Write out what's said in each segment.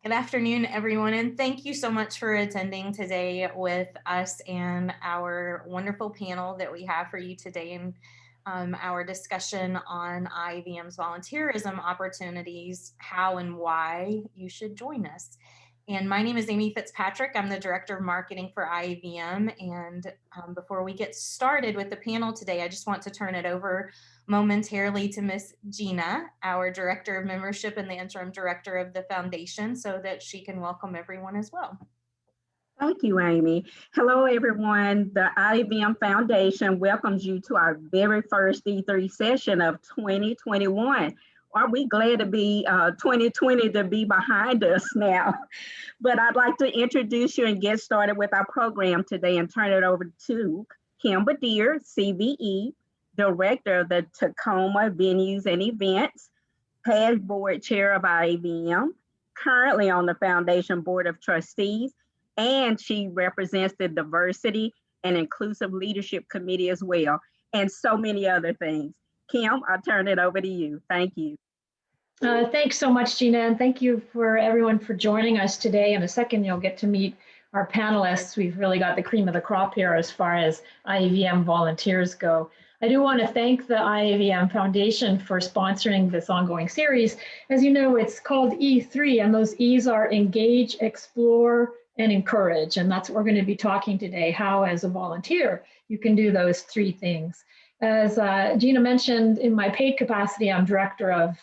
Good afternoon, everyone, and thank you so much for attending today with us and our wonderful panel that we have for you today in our discussion on IAVM's volunteerism opportunities, how and why you should join us. And my name is Amy Fitzpatrick. I'm the Director of Marketing for IAVM. And before we get started with the panel today, I just want to turn it over momentarily to Miss Gina, our Director of Membership and the Interim Director of the Foundation, so that she can welcome everyone as well. Thank you, Amy. Hello, everyone. The IAVM Foundation welcomes you to our very first E3 session of 2021. Are we glad to be 2020 to be behind us now? But I'd like to introduce you and get started with our program today and turn it over to Kim Bedier, CVE, Director of the Tacoma Venues and Events, past board chair of IAVM, currently on the Foundation Board of Trustees, and she represents the Diversity and Inclusive Leadership Committee as well, and so many other things. Kim, I'll turn it over to you. Thank you. Thanks so much, Gina, and thank you for everyone for joining us today. In a second, you'll get to meet our panelists. We've really got the cream of the crop here as far as IAVM volunteers go. I do want to thank the IAVM Foundation for sponsoring this ongoing series. As you know, it's called E3, and those E's are engage, explore, and encourage. And that's what we're going to be talking today, how as a volunteer, you can do those three things. As Gina mentioned, in my paid capacity, I'm Director of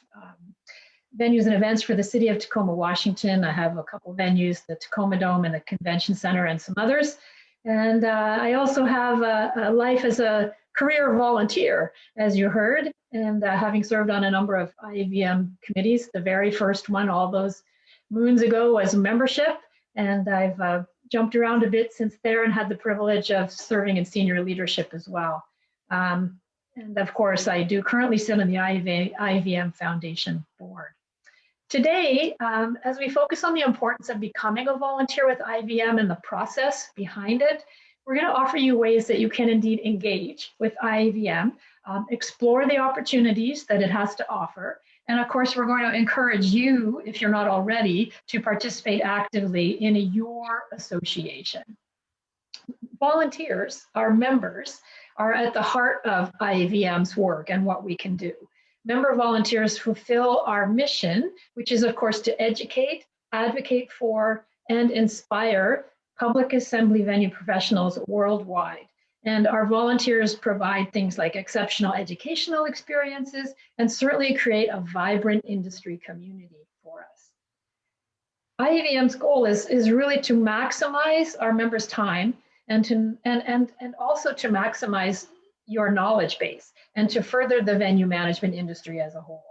Venues and Events for the City of Tacoma, Washington. I have a couple venues, the Tacoma Dome and the Convention Center and some others. And I also have a life as a career volunteer, as you heard, and having served on a number of IAVM committees. The very first one all those moons ago was membership, and I've jumped around a bit since there and had the privilege of serving in senior leadership as well. And of course, I do currently sit on the IAVM Foundation board. Today, as we focus on the importance of becoming a volunteer with IAVM and the process behind it, we're going to offer you ways that you can indeed engage with IAVM, explore the opportunities that it has to offer, and of course, we're going to encourage you, if you're not already, to participate actively in your association. Volunteers, our members, are at the heart of IAVM's work and what we can do. Member volunteers fulfill our mission, which is, of course, to educate, advocate for, and inspire public assembly venue professionals worldwide. And our volunteers provide things like exceptional educational experiences and certainly create a vibrant industry community for us. IAVM's goal is really to maximize our members' time and also to maximize your knowledge base and to further the venue management industry as a whole.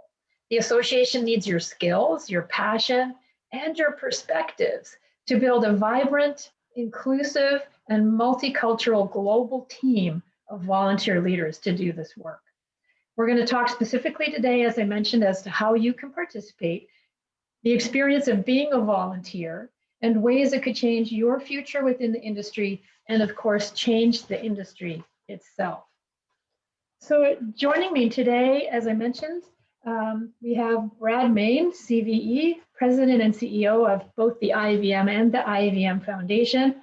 The association needs your skills, your passion, and your perspectives to build a vibrant, inclusive, and multicultural global team of volunteer leaders to do this work. We're going to talk specifically today, as I mentioned, as to how you can participate, the experience of being a volunteer, and ways it could change your future within the industry, and of course, change the industry itself. So joining me today, as I mentioned, we have Brad Main, CVE, President and CEO of both the IAVM and the IAVM Foundation.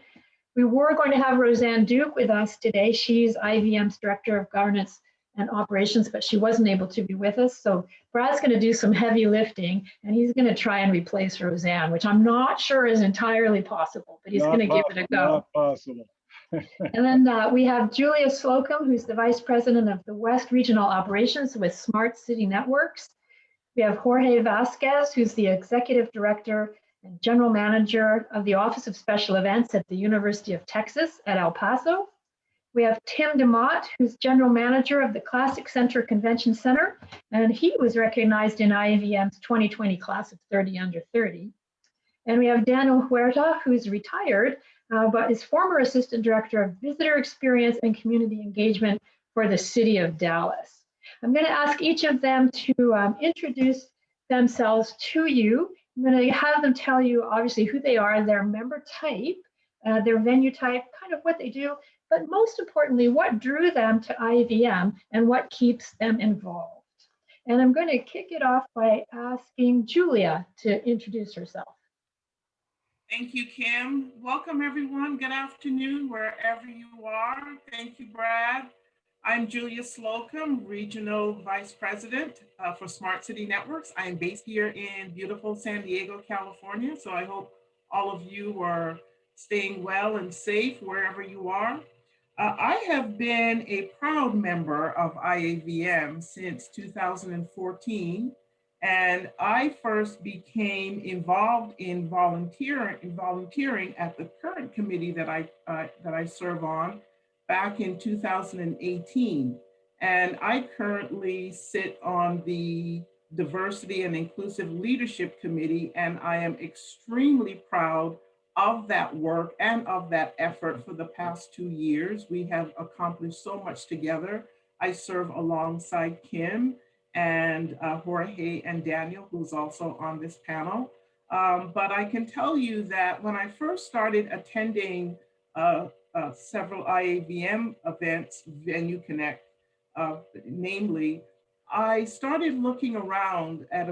We were going to have Roseanne Duke with us today. She's IAVM's Director of Governance and Operations, but she wasn't able to be with us. So Brad's going to do some heavy lifting, and he's going to try and replace Roseanne, which I'm not sure is entirely possible, but he's going to give it a go. Not possible. And then we have Julia Slocum, who's the Vice President of the West Regional Operations with Smart City Networks. We have Jorge Vasquez, who's the Executive Director and General Manager of the Office of Special Events at the University of Texas at El Paso. We have Tim DeMott, who's General Manager of the Classic Center Convention Center, and he was recognized in IAVM's 2020 class of 30 under 30. And we have Daniel Huerta, who's retired, but is former Assistant Director of Visitor Experience and Community Engagement for the City of Dallas. I'm going to ask each of them to introduce themselves to you. I'm going to have them tell you, obviously, who they are, their member type, their venue type, kind of what they do, but most importantly, what drew them to IAVM and what keeps them involved. And I'm going to kick it off by asking Julia to introduce herself. Thank you, Kim. Welcome, everyone. Good afternoon, wherever you are. Thank you, Brad. I'm Julia Slocum, Regional Vice President for Smart City Networks. I'm based here in beautiful San Diego, California. So I hope all of you are staying well and safe wherever you are. I have been a proud member of IAVM since 2014. And I first became involved in volunteering at the current committee that I serve on back in 2018. And I currently sit on the Diversity and Inclusive Leadership Committee, and I am extremely proud of that work and of that effort for the past 2 years. We have accomplished so much together. I serve alongside Kim and Jorge and Daniel, who's also on this panel. But I can tell you that when I first started attending several IAVM events, Venue Connect, namely, I started looking around at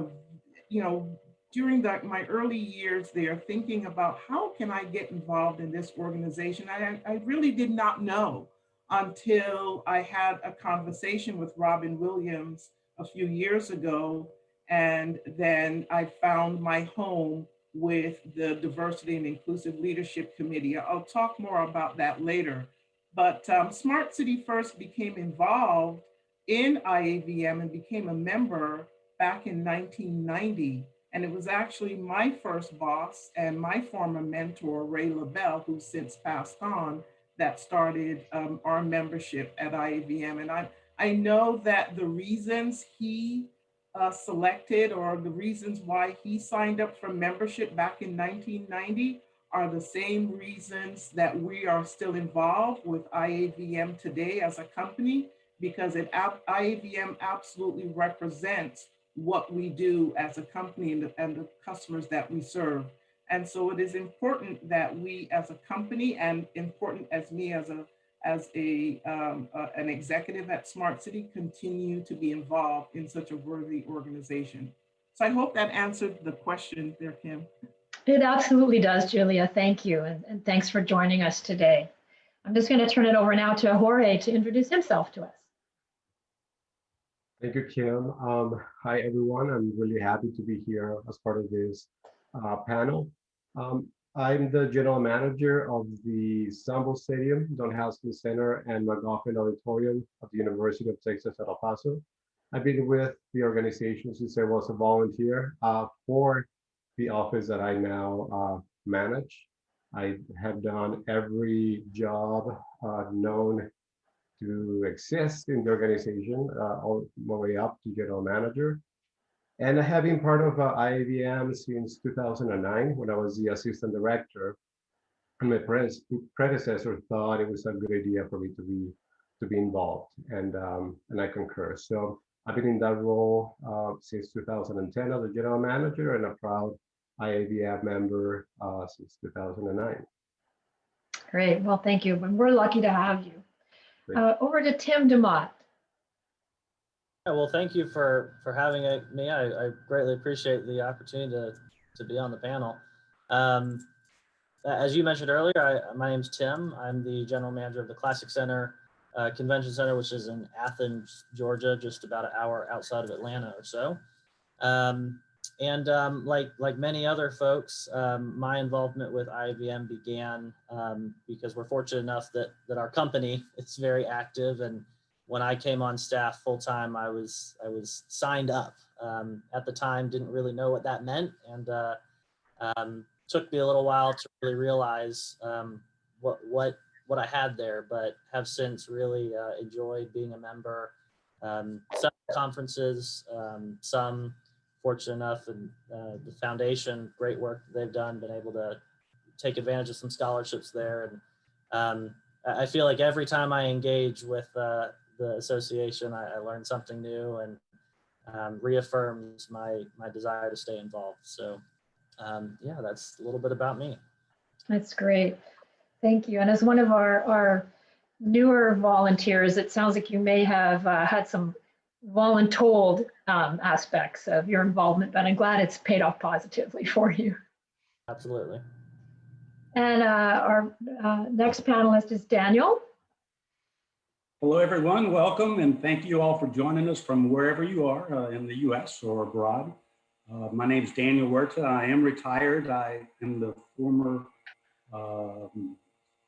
during my early years there, thinking about how can I get involved in this organization. I really did not know until I had a conversation with Robin Williams a few years ago. And then I found my home with the Diversity and Inclusive Leadership Committee. I'll talk more about that later. But Smart City first became involved in IAVM and became a member back in 1990. And it was actually my first boss and my former mentor, Ray LaBelle, who's since passed on, that started our membership at IAVM. And I know that the reasons he selected, or the reasons why he signed up for membership back in 1990 are the same reasons that we are still involved with IAVM today as a company, because IAVM absolutely represents what we do as a company and the customers that we serve. And so it is important that we as a company, and important as me as an executive at Smart City, continue to be involved in such a worthy organization. So I hope that answered the question there, Kim. It absolutely does, Julia. Thank you. And thanks for joining us today. I'm just going to turn it over now to Jorge to introduce himself to us. Thank you, Kim. Hi, everyone. I'm really happy to be here as part of this panel. I'm the general manager of the Stumble Stadium, Don Haskell Center, and McGoffin Auditorium of the University of Texas at El Paso. I've been with the organization since I was a volunteer for the office that I now manage. I have done every job known to exist in the organization, all the way up to general manager. And I have been part of IAVM since 2009, when I was the assistant director. And my predecessor thought it was a good idea for me to be involved, and I concur. So I've been in that role since 2010 as a general manager, and a proud IAVM member since 2009. Great. Well, thank you. And we're lucky to have you. Over to Tim DeMott. Yeah, well, thank you for having me. I greatly appreciate the opportunity to be on the panel. As you mentioned earlier, my name's Tim. I'm the general manager of the Classic Center Convention Center, which is in Athens, Georgia, just about an hour outside of Atlanta or so. Like many other folks, my involvement with IAVM began because we're fortunate enough that our company is very active, and when I came on staff full time, I was signed up. At the time, didn't really know what that meant, and took me a little while to really realize what I had there, but have since really enjoyed being a member. Some conferences, some fortunate enough, and the foundation, great work that they've done, been able to take advantage of some scholarships there. And I feel like every time I engage with the association, I learn something new, and reaffirms my desire to stay involved. So yeah, that's a little bit about me. That's great. Thank you. And as one of our newer volunteers, it sounds like you may have had some voluntold aspects of your involvement, but I'm glad it's paid off positively for you. Absolutely. And our next panelist is Daniel. Hello, everyone. Welcome, and thank you all for joining us from wherever you are in the U.S. or abroad. My name is Daniel Huerta. I am retired. I am the former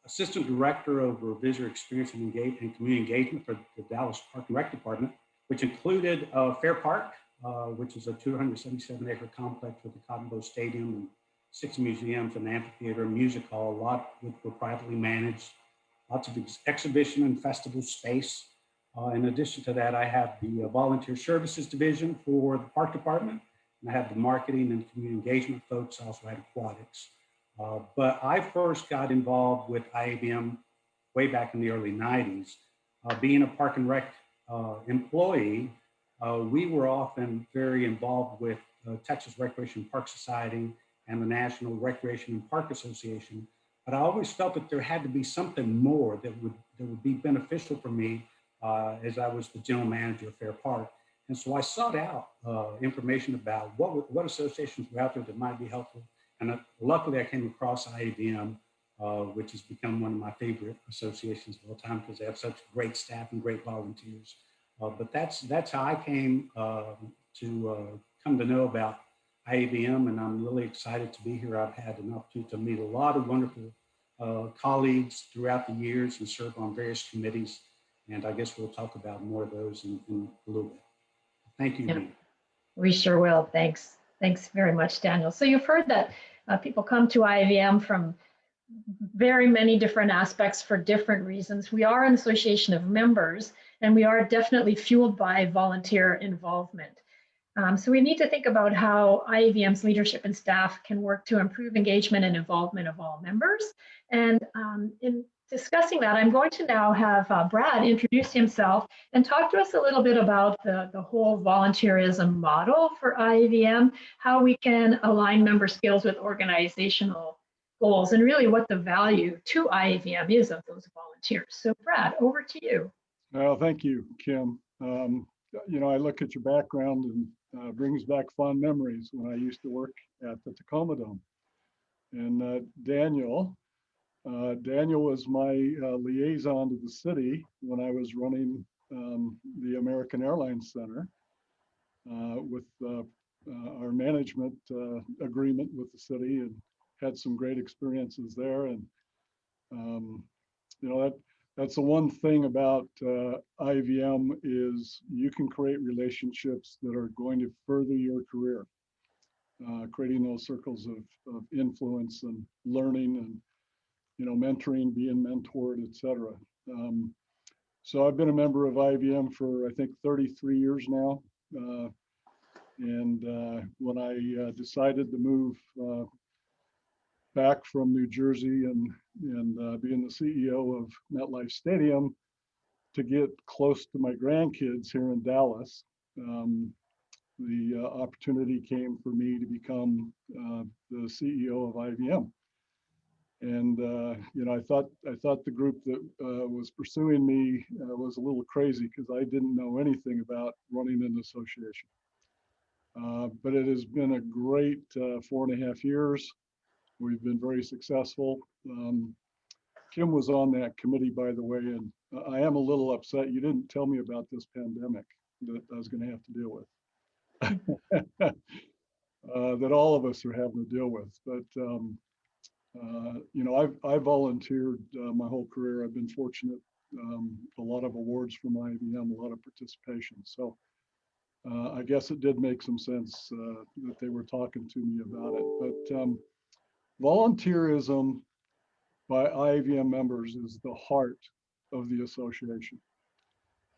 Assistant Director of Visitor Experience and Community Engagement for the Dallas Park and Rec Department, which included Fair Park, which is a 277-acre complex with the Cotton Bowl Stadium and 6 museums, an amphitheater, music hall, a lot which were privately managed. Lots of exhibition and festival space. In addition to that, I have the Volunteer Services Division for the Park Department, and I have the Marketing and Community Engagement folks. I also had Aquatics. But I first got involved with IAVM way back in the early 90s. Being a Park and Rec employee, we were often very involved with Texas Recreation and Park Society and the National Recreation and Park Association. But I always felt that there had to be something more that would be beneficial for me as I was the general manager of Fair Park. And so I sought out information about what associations were out there that might be helpful. And luckily I came across IAVM, which has become one of my favorite associations of all time because they have such great staff and great volunteers. But that's how I came to come to know about IAVM, and I'm really excited to be here. I've had an opportunity to meet a lot of wonderful colleagues throughout the years and serve on various committees. And I guess we'll talk about more of those in a little bit. Thank you. Yeah, we sure will. Thanks. Thanks very much, Daniel. So you've heard that people come to IAVM from very many different aspects for different reasons. We are an association of members, and we are definitely fueled by volunteer involvement. So we need to think about how IAVM's leadership and staff can work to improve engagement and involvement of all members. And in discussing that, I'm going to now have Brad introduce himself and talk to us a little bit about the whole volunteerism model for IAVM, how we can align member skills with organizational goals, and really what the value to IAVM is of those volunteers. So Brad, over to you. Well, thank you, Kim. You know, I look at your background and brings back fond memories when I used to work at the Tacoma Dome. And Daniel was my liaison to the city when I was running the American Airlines Center with our management agreement with the city, and had some great experiences there. And you know, that's the one thing about IAVM is you can create relationships that are going to further your career, creating those circles of influence and learning and, you know, mentoring, being mentored, etc. So I've been a member of IAVM for, I think, 33 years now. And when I decided to move back from New Jersey and being the CEO of MetLife Stadium to get close to my grandkids here in Dallas, the opportunity came for me to become the CEO of IAVM. And you know, I thought the group that was pursuing me was a little crazy because I didn't know anything about running an association. But it has been a great 4.5 years. We've been very successful. Kim was on that committee, by the way, and I am a little upset you didn't tell me about this pandemic that I was going to have to deal with, that all of us are having to deal with. But you know, I've volunteered my whole career. I've been fortunate, a lot of awards from IAVM, a lot of participation. So I guess it did make some sense that they were talking to me about it. But volunteerism by IAVM members is the heart of the association.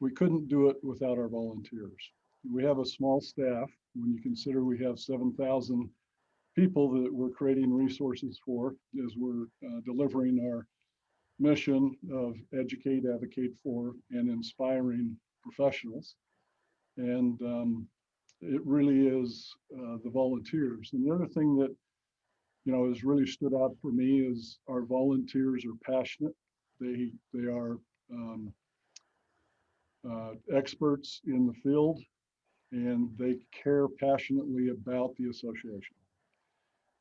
We couldn't do it without our volunteers. We have a small staff when you consider we have 7,000 people that we're creating resources for as we're delivering our mission of educate, advocate for, and inspiring professionals. And it really is the volunteers. And the other thing that, you know, has really stood out for me is our volunteers are passionate. They are experts in the field, and they care passionately about the association.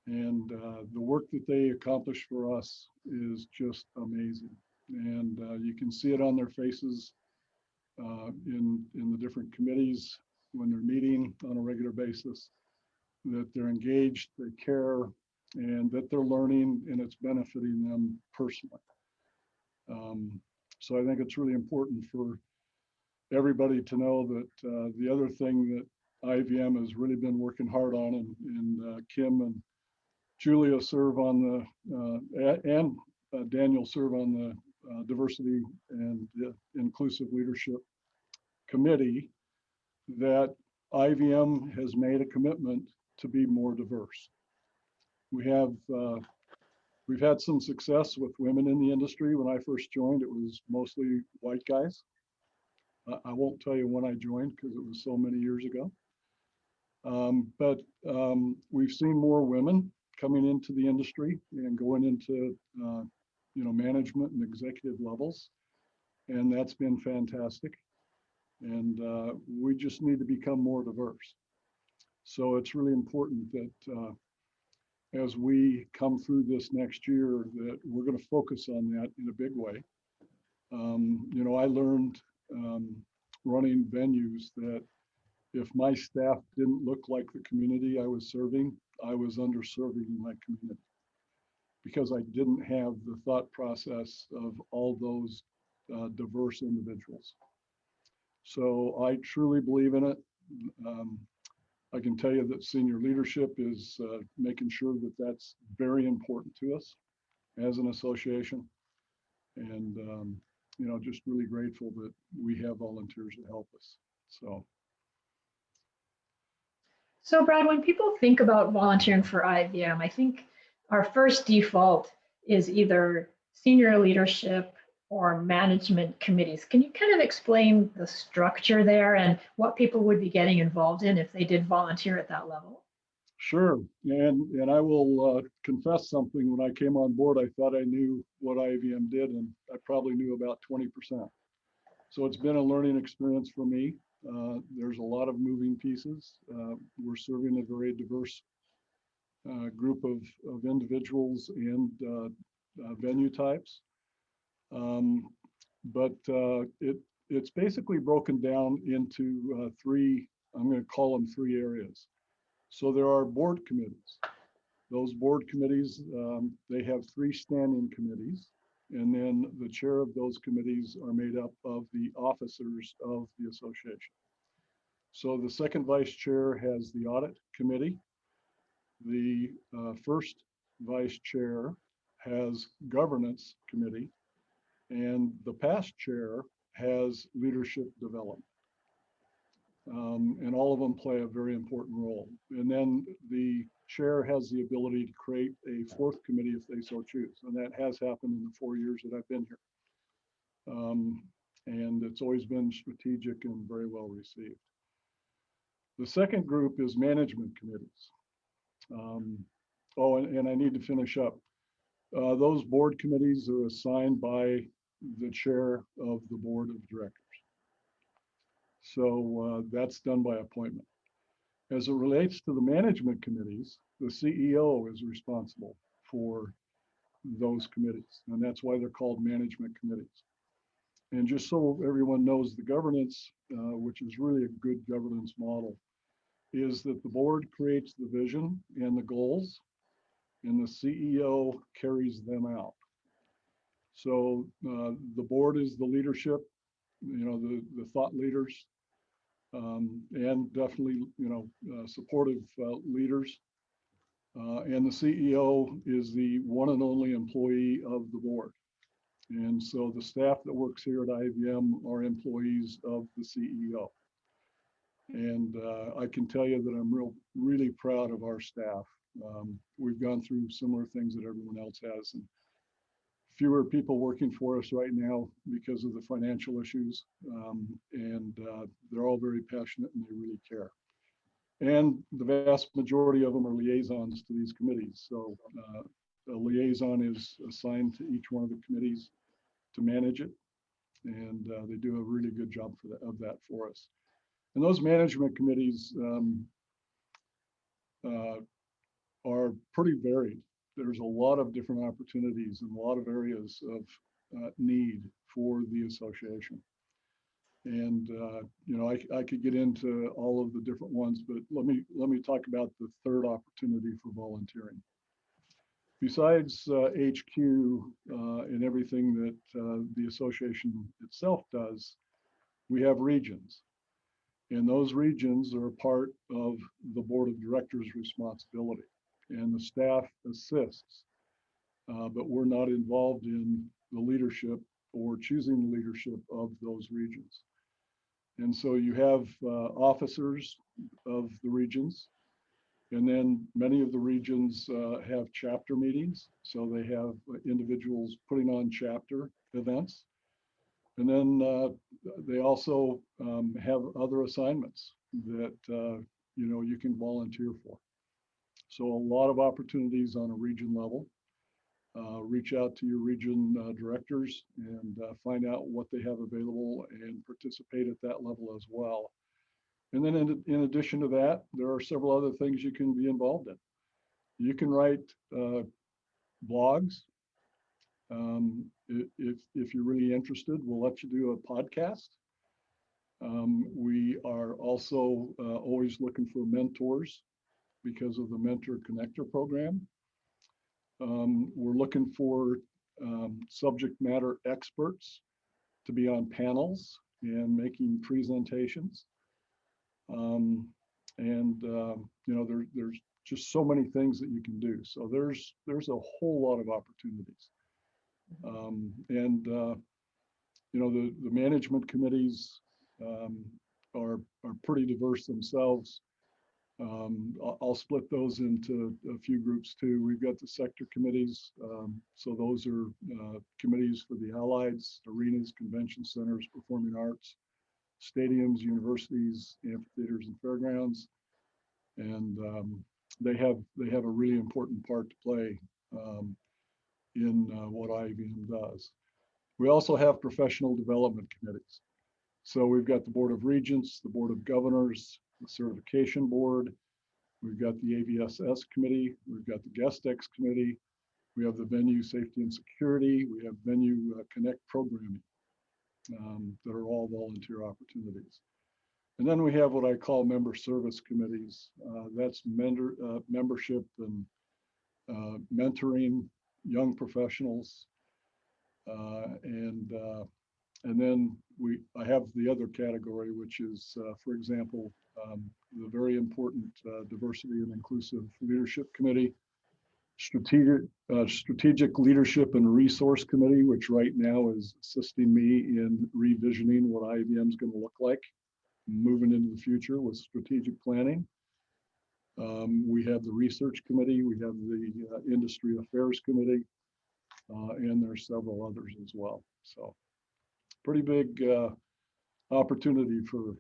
And the work that they accomplish for us is just amazing. And you can see it on their faces in the different committees when they're meeting on a regular basis, that they're engaged, they care, and that they're learning and it's benefiting them personally. So I think it's really important for everybody to know that the other thing that IAVM has really been working hard on, and Kim and Julia serve on the, and Daniel serve on the Diversity and Inclusive Leadership Committee, that IAVM has made a commitment to be more diverse. We've had some success with women in the industry. When I first joined, it was mostly white guys. I won't tell you when I joined because it was so many years ago. But we've seen more women coming into the industry and going into management and executive levels, and that's been fantastic. And we just need to become more diverse. So it's really important that as we come through this next year, that we're going to focus on that in a big way. I learned running venues that if my staff didn't look like the community I was serving, I was underserving my community because I didn't have the thought process of all those diverse individuals. So I truly believe in it. I can tell you that senior leadership is making sure that that's very important to us as an association. And, just really grateful that we have volunteers to help us. So Brad, when people think about volunteering for IAVM, I think our first default is either senior leadership or management committees. Can you kind of explain the structure there and what people would be getting involved in if they did volunteer at that level? Sure, and I will confess something. When I came on board, I thought I knew what IAVM did, and I probably knew about 20%. So it's been a learning experience for me. There's a lot of moving pieces. We're serving a very diverse group of individuals and venue types. But it's basically broken down into three, I'm going to call them three areas. So there are board committees. Those board committees, they have three standing committees, and then the chair of those committees are made up of the officers of the association. So the second vice chair has the audit committee. The first vice chair has governance committee, and the past chair has leadership development. And all of them play a very important role. And then the chair has the ability to create a fourth committee if they so choose. And that has happened in the 4 years that I've been here. And it's always been strategic and very well received. The second group is management committees. And I need to finish up. Those board committees are assigned by the chair of the board of directors. So that's done by appointment. As it relates to the management committees, the CEO is responsible for those committees, and that's why they're called management committees. And just so everyone knows, the governance, which is really a good governance model, is that the board creates the vision and the goals, and the CEO carries them out. So the board is the leadership, the thought leaders, and definitely, supportive leaders. And the CEO is the one and only employee of the board. And so the staff that works here at IAVM are employees of the CEO. And I can tell you that I'm really proud of our staff. We've gone through similar things that everyone else has. And fewer people working for us right now because of the financial issues. And they're all very passionate and they really care. And the vast majority of them are liaisons to these committees. So a liaison is assigned to each one of the committees to manage it. And they do a really good job of that for us. And those management committees are pretty varied. There's a lot of different opportunities and a lot of areas of need for the association. And you know, I could get into all of the different ones, but let me talk about the third opportunity for volunteering. Besides HQ and everything that the association itself does, we have regions. And those regions are part of the board of directors' responsibility. And the staff assists, but we're not involved in the leadership or choosing the leadership of those regions. And so you have officers of the regions, and then many of the regions have chapter meetings. So they have individuals putting on chapter events. And then they also have other assignments that you know, you can volunteer for. So a lot of opportunities on a region level. Reach out to your region directors and find out what they have available and participate at that level as well. And then in addition to that, there are several other things you can be involved in. You can write blogs. If you're really interested, we'll let you do a podcast. We are also always looking for mentors because of the Mentor Connector program. We're looking for subject matter experts to be on panels and making presentations. You know, there's just so many things that you can do. So there's a whole lot of opportunities. You know, the management committees are pretty diverse themselves. I'll split those into a few groups too. We've got the sector committees. So those are committees for the Allieds, arenas, convention centers, performing arts, stadiums, universities, amphitheaters, and fairgrounds. And they have a really important part to play in what IAVM does. We also have professional development committees. So we've got the Board of Regents, the Board of Governors, the Certification Board. We've got the AVSS Committee. We've got the Guest X Committee. We have the Venue Safety and Security. We have Venue Connect Programming that are all volunteer opportunities. And then we have what I call member service committees. That's membership and mentoring young professionals. And then I have the other category, which is, for example, the very important Diversity and Inclusive Leadership Committee, Strategic Leadership and Resource Committee, which right now is assisting me in revisioning what IAVM is going to look like moving into the future with strategic planning. We have the Research Committee, we have the Industry Affairs Committee, and there's several others as well. So pretty big opportunity for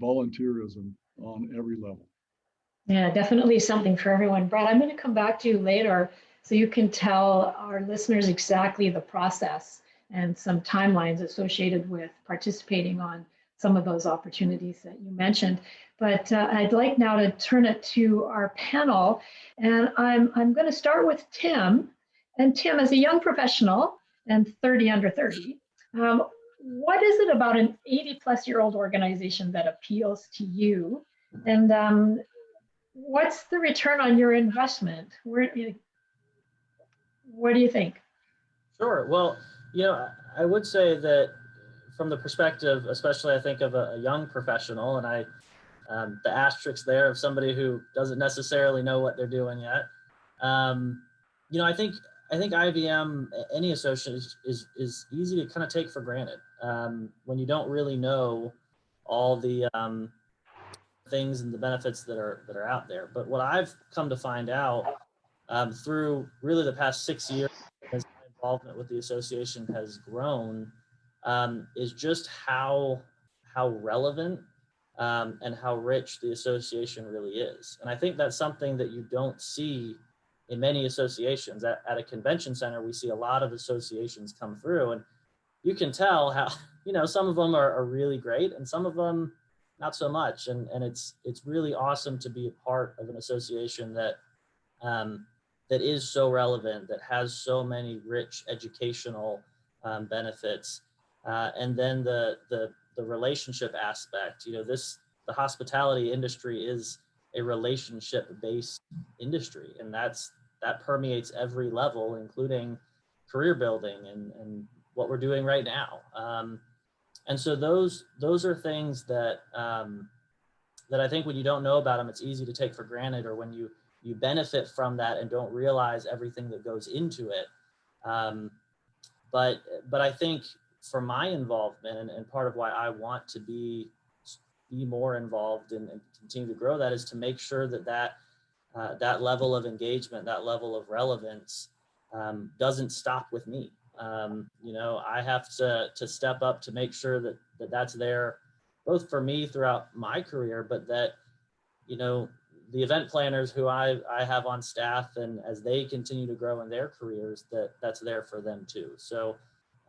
volunteerism on every level. Yeah, definitely something for everyone. Brad, I'm going to come back to you later so you can tell our listeners exactly the process and some timelines associated with participating on some of those opportunities that you mentioned. But I'd like now to turn it to our panel. And I'm going to start with Tim. And Tim, as a young professional and 30 under 30, what is it about an 80-plus-year-old organization that appeals to you? And what's the return on your investment? What do you think? Sure. Well, you know, I would say that from the perspective, especially I think of a young professional, and the asterisk there of somebody who doesn't necessarily know what they're doing yet. You know, I think IAVM, any association is easy to kind of take for granted when you don't really know all the things and the benefits that are out there. But what I've come to find out through really the past 6 years as my involvement with the association has grown is just how relevant and how rich the association really is. And I think that's something that you don't see in many associations. At a convention center, we see a lot of associations come through, and you can tell how, you know, some of them are really great and some of them not so much. And it's really awesome to be a part of an association that that is so relevant, that has so many rich educational benefits. And then the relationship aspect, the hospitality industry is a relationship-based industry, and that permeates every level, including career building and what we're doing right now. And so those are things that that I think when you don't know about them, it's easy to take for granted, or when you benefit from that and don't realize everything that goes into it. But I think for my involvement, and part of why I want to be more involved and continue to grow that, is to make sure that level of engagement, that level of relevance doesn't stop with me. I have to step up to make sure that that's there, both for me throughout my career, but that, the event planners who I have on staff, and as they continue to grow in their careers, that's there for them too. So,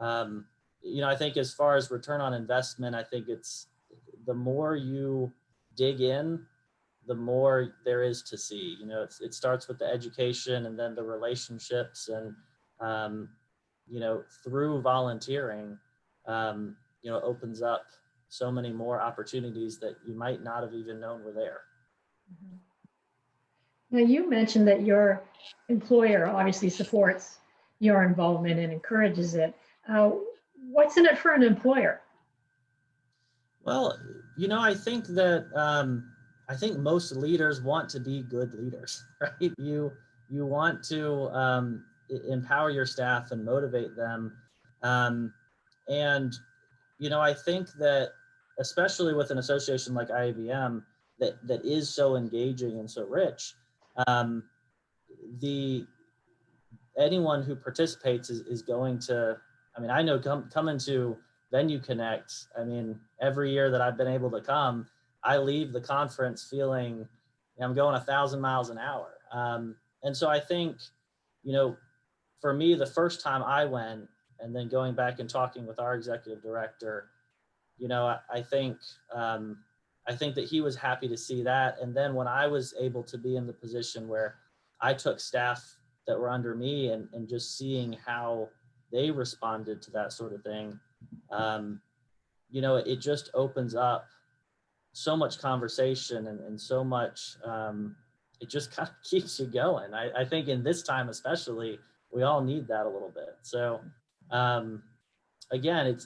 I think as far as return on investment, I think it's the more you dig in, the more there is to see. It starts with the education and then the relationships, and through volunteering, opens up so many more opportunities that you might not have even known were there. Now, you mentioned that your employer obviously supports your involvement and encourages it. What's in it for an employer? Well, I think that I think most leaders want to be good leaders, right? You want to empower your staff and motivate them, and I think that especially with an association like IAVM that is so engaging and so rich, anyone who participates is going to, I know coming to Venue Connect, every year that I've been able to come, I leave the conference feeling I'm going 1,000 miles an hour. And so I think, for me, the first time I went, and then going back and talking with our executive director, I think that he was happy to see that. And then when I was able to be in the position where I took staff that were under me and just seeing how they responded to that sort of thing, it just opens up so much conversation and so much, it just kind of keeps you going. I think in this time especially, we all need that a little bit. So again,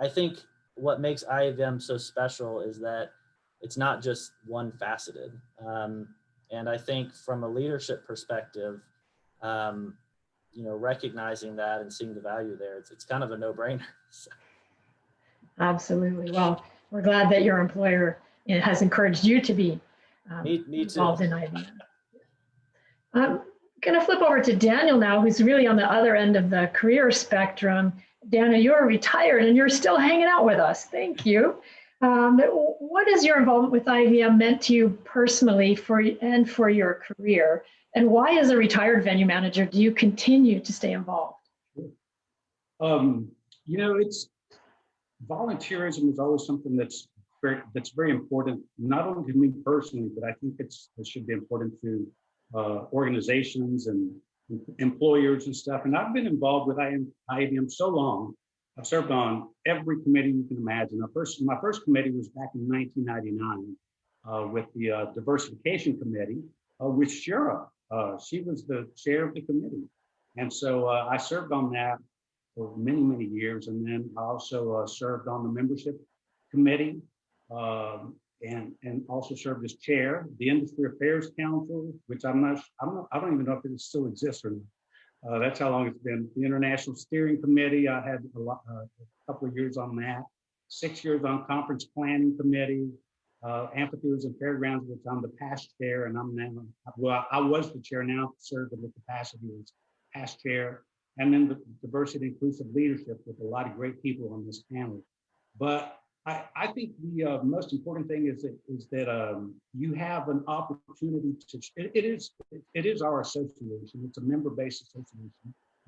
I think what makes IAVM so special is that it's not just one faceted. And I think from a leadership perspective, recognizing that and seeing the value there, it's kind of a no-brainer. So. Absolutely. Well, we're glad that your employer has encouraged you to be me involved in IAVM. I'm going to flip over to Daniel now, who's really on the other end of the career spectrum. Daniel, you're retired and you're still hanging out with us. Thank you. What has your involvement with IAVM meant to you personally and for your career? And why, as a retired venue manager, do you continue to stay involved? It's volunteerism is always something that's very important, not only to me personally, but I think it should be important to organizations and employers and stuff. And I've been involved with IAVM so long. I've served on every committee you can imagine. My first committee was back in 1999 with the Diversification Committee with Shira. She was the chair of the committee. And so I served on that for many, many years. And then I also served on the membership committee and also served as chair, the Industry Affairs Council, which I don't even know if it still exists or not. That's how long it's been. The International Steering Committee, I had a couple of years on that. 6 years on Conference Planning Committee, Amphitheaters and Fairgrounds, which I'm the past chair, and I'm now, I was the chair, now serve in the capacity as past chair. And then the Diversity and Inclusive Leadership with a lot of great people on this panel. But I think the most important thing is that you have an opportunity to. It is our association. It's a member-based association,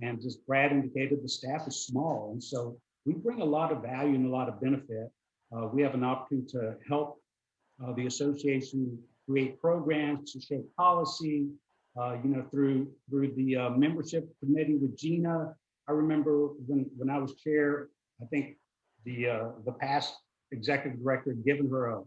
and as Brad indicated, the staff is small, and so we bring a lot of value and a lot of benefit. We have an opportunity to help the association create programs, to shape policy, through the membership committee with Gina. I remember when I was chair, I think the past executive director had given her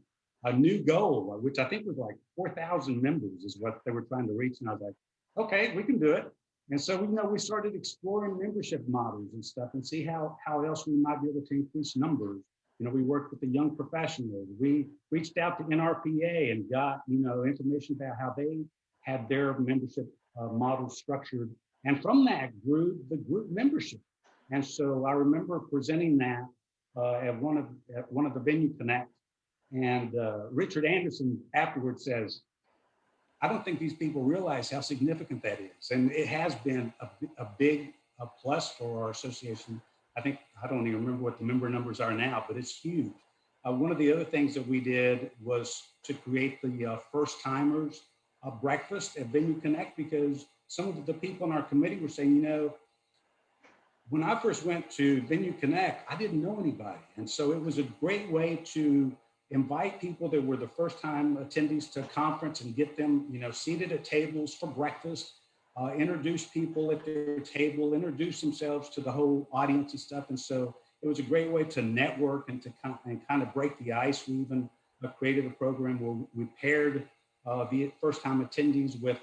a new goal, which I think was like 4,000 members is what they were trying to reach. And I was like, okay, we can do it. And so, we started exploring membership models and stuff and see how else we might be able to increase numbers. We worked with the young professionals. We reached out to NRPA and got, information about how they had their membership models structured. And from that grew the group membership. And so I remember presenting that at one of the Venue Connect. And Richard Anderson afterwards says, I don't think these people realize how significant that is. And it has been a big plus for our association. I don't even remember what the member numbers are now, but it's huge. One of the other things that we did was to create the first timers breakfast at Venue Connect, because some of the people in our committee were saying, when I first went to Venue Connect, I didn't know anybody. And so it was a great way to invite people that were the first time attendees to a conference and get them, seated at tables for breakfast, introduce people at their table, introduce themselves to the whole audience and stuff. And so it was a great way to network and to kind of break the ice. We even created a program where we paired the first time attendees with,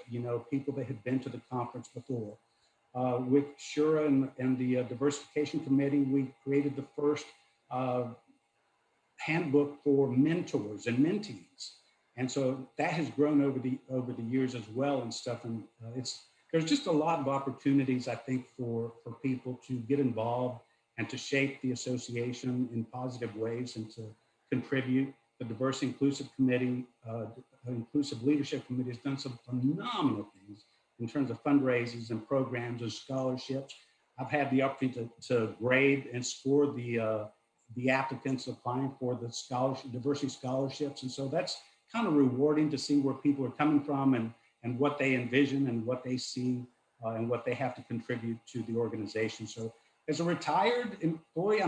people that had been to the conference before. With Shura and the Diversification Committee, we created the first handbook for mentors and mentees. And so that has grown over the years as well and stuff. And there's just a lot of opportunities, I think, for people to get involved and to shape the association in positive ways and to contribute. The Diverse Inclusive Committee, Inclusive Leadership Committee has done some phenomenal things in terms of fundraisers and programs and scholarships. I've had the opportunity to grade and score the applicants applying for the diversity scholarships. And so that's kind of rewarding to see where people are coming from and what they envision and what they see and what they have to contribute to the organization. So as a retired employee,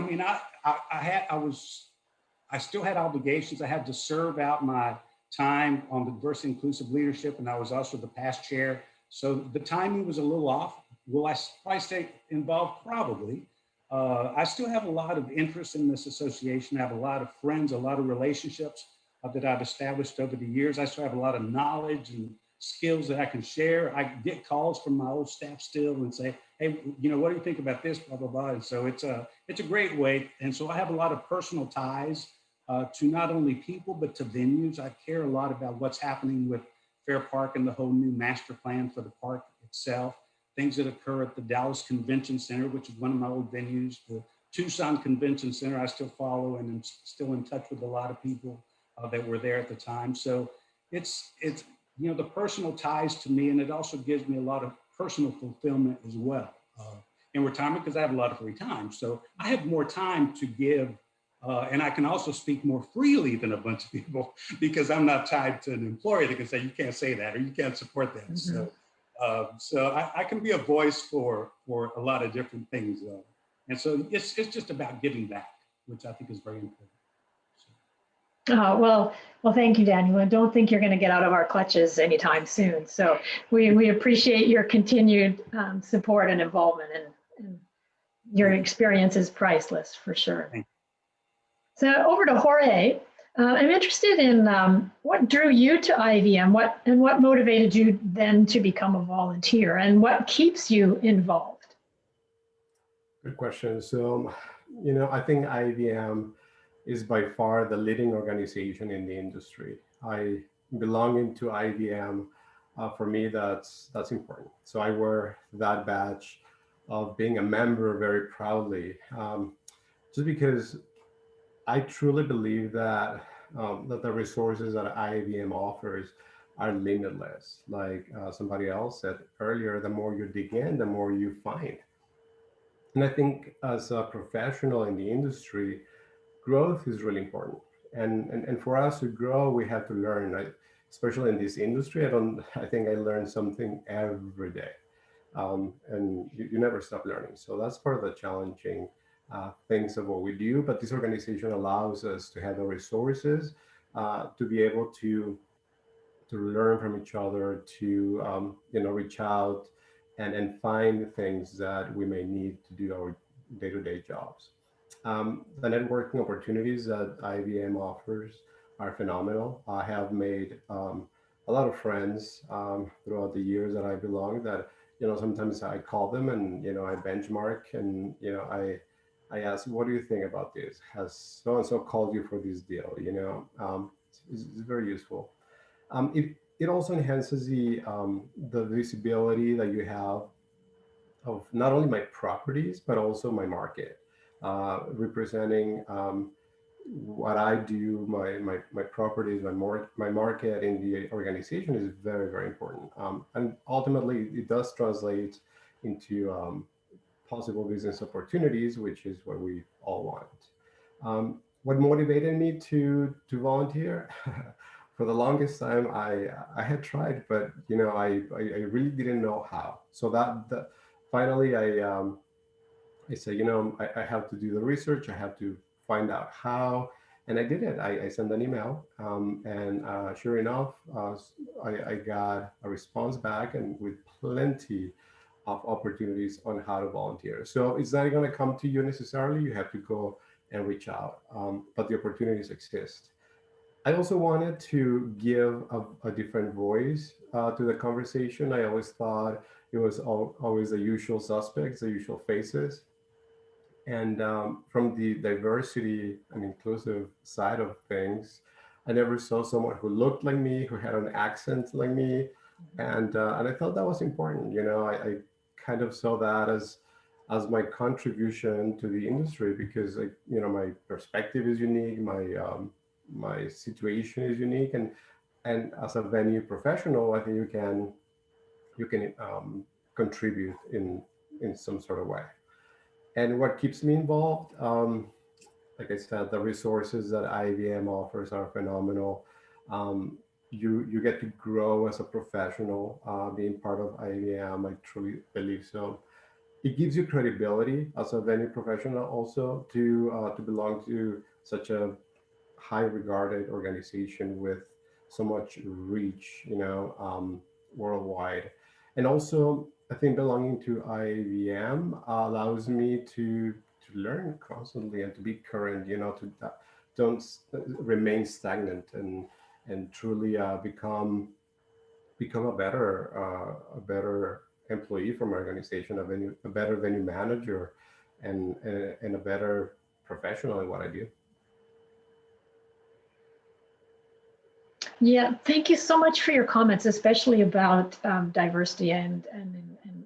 I still had obligations. I had to serve out my time on the Diversity Inclusive Leadership, and I was also the past chair. So the timing was a little off. Will I probably stay involved? Probably. I still have a lot of interest in this association. I have a lot of friends, a lot of relationships that I've established over the years. I still have a lot of knowledge and skills that I can share. I get calls from my old staff still and say, hey, what do you think about this, blah, blah, blah. And so it's a great way. And so I have a lot of personal ties to not only people, but to venues. I care a lot about what's happening with Fair Park and the whole new master plan for the park itself. Things that occur at the Dallas Convention Center, which is one of my old venues, the Tucson Convention Center, I still follow and I'm still in touch with a lot of people that were there at the time. So it's the personal ties to me, and it also gives me a lot of personal fulfillment as well in retirement, because I have a lot of free time. So I have more time to give, and I can also speak more freely than a bunch of people because I'm not tied to an employer that can say, you can't say that or you can't support that. Mm-hmm. So I can be a voice for a lot of different things. And so it's just about giving back, which I think is very important. Well, thank you, Daniel. And don't think you're going to get out of our clutches anytime soon. So we appreciate your continued support and involvement, and your experience is priceless for sure. So over to Jorge. I'm interested in what drew you to IAVM, what motivated you then to become a volunteer, and what keeps you involved? Good question. So, I think IAVM is by far the leading organization in the industry. Belonging to IAVM, for me, that's important. So I wear that badge of being a member very proudly, just because I truly believe that that the resources that IAVM offers are limitless. Like somebody else said earlier, the more you dig in, the more you find. And I think as a professional in the industry, growth is really important. And for us to grow, we have to learn, right? Especially in this industry. I think I learn something every day. And you never stop learning. So that's part of the challenging things of what we do. But this organization allows us to have the resources to be able to learn from each other, to reach out and find things that we may need to do our day-to-day jobs. The networking opportunities that IVM offers are phenomenal. I have made a lot of friends throughout the years that I belong, that sometimes I call them and I benchmark, and I ask, what do you think about this? Has so and so called you for this deal? It's very useful. It also enhances the visibility that you have of not only my properties but also my market, representing what I do, my properties, my market in the organization is very, very important. And ultimately, it does translate into possible business opportunities, which is what we all want. What motivated me to volunteer? For the longest time, I had tried, but I really didn't know how. So that finally I said, I have to do the research. I have to find out how, and I did it. I sent an email, and sure enough, I got a response back, and with plenty of opportunities on how to volunteer. So it's not going to come to you necessarily. You have to go and reach out, but the opportunities exist. I also wanted to give a different voice to the conversation. I always thought it was always the usual suspects, the usual faces. And from the diversity and inclusive side of things, I never saw someone who looked like me, who had an accent like me, and I thought that was important. I kind of saw that as my contribution to the industry, because my perspective is unique, my situation is unique, and as a venue professional, I think you can contribute in some sort of way. And what keeps me involved, like I said, the resources that IAVM offers are phenomenal. You get to grow as a professional, being part of IAVM. I truly believe so. It gives you credibility as a venue professional also to belong to such a high regarded organization with so much reach, worldwide. And also, I think belonging to IAVM allows me to learn constantly and to be current, to don't remain stagnant, and truly become a better employee from our organization, a better venue manager, and a better professional in what I do. Yeah, thank you so much for your comments, especially about diversity and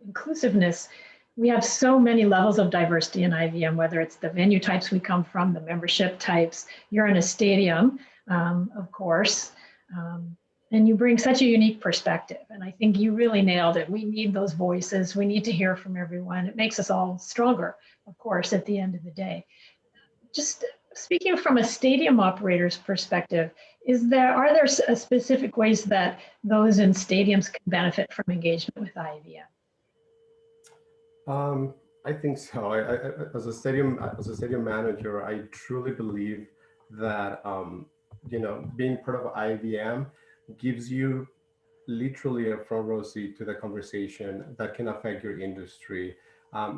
inclusiveness. We have so many levels of diversity in IVM, whether it's the venue types we come from, the membership types. You're in a stadium, of course, and you bring such a unique perspective. And I think you really nailed it. We need those voices. We need to hear from everyone. It makes us all stronger, of course, at the end of the day. Just speaking from a stadium operator's perspective, are there specific ways that those in stadiums can benefit from engagement with IAVM? I think so. As a stadium manager, I truly believe that being part of IAVM gives you literally a front row seat to the conversation that can affect your industry,